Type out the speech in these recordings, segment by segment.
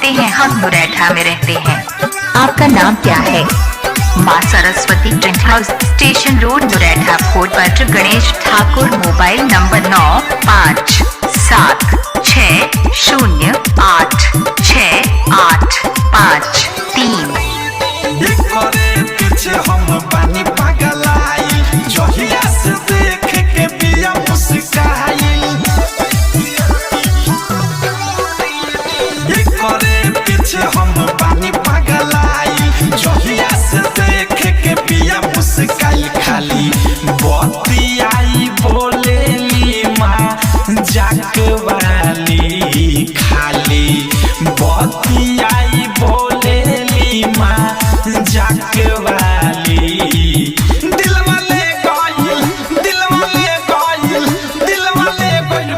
रहते हैं, हम मुरैठा में रहते हैं। आपका नाम क्या है? माँ Saraswati tent house, station road, Muraitha. Phone पर गणेश ठाकुर, मोबाइल नंबर 9576086853। हम पानी पगलाई जहिया से देख के पिया मुस्काई करे पीछे हम पानी पगलाई जहिया से देख के पिया मुस्काई खाली बतियाई बोलेली माँ जाकवाली खाली बतियाई बोलेली माँ जाकवाली दिल वाले गाइल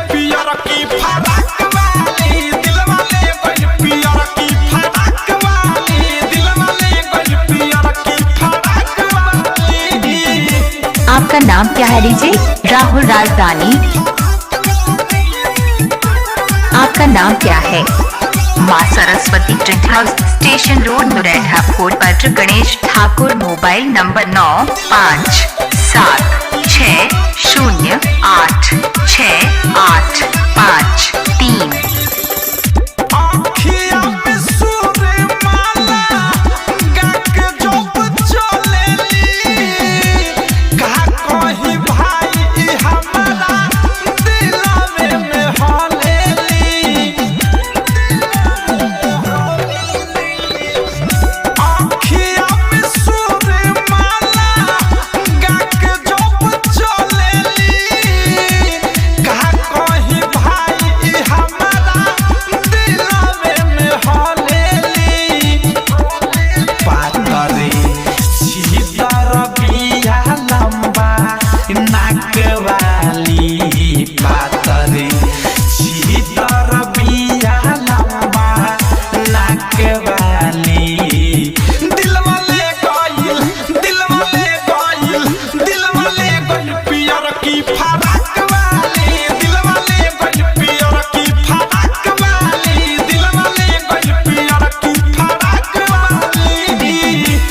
पियर की फराक वाली दिल वाले गाइल पियर की फराक वाली दिल वाले गाइल पियर की फराक वाली। आपका नाम क्या है डीजे? राहुल राजधानी। आपका नाम क्या है? माँ Saraswati tent house, station road, Muraitha. Phone पर गणेश ठाकुर, मोबाइल नंबर 9576086853।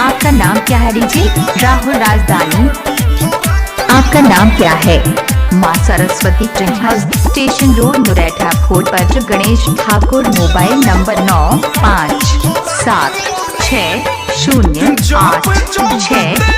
आपका नाम क्या है डीजे? राहुल राजधानी। आपका नाम क्या है? माँ Saraswati tent house, station road, Muraitha. Phone पर गणेश ठाकुर, मोबाइल नंबर 9576086853।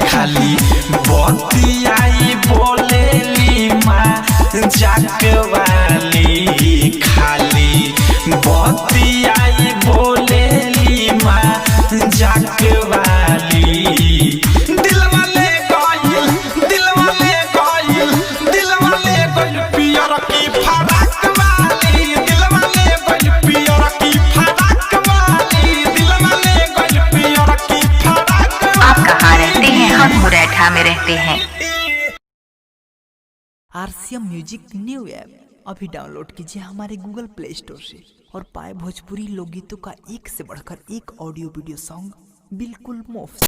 खाली बतियाई बोलेली माँ जाकवाली खाली बतियाई बोलेली माँ जाकवाली दिल वाले गाइल पियर की फराक वाली दिल वाले गाइल पियर की फराक वाली दिल वाले गाइल पियर की फराक। आप कहाँ रहते हैं? हम मुरैठा में रहते हैं। RCM म्यूजिक न्यू ऐप अभी डाउनलोड कीजिए हमारे गूगल प्ले स्टोर से और पाए भोजपुरी लोकगीतों का एक से बढ़कर एक ऑडियो वीडियो सॉन्ग बिल्कुल मुफ्त।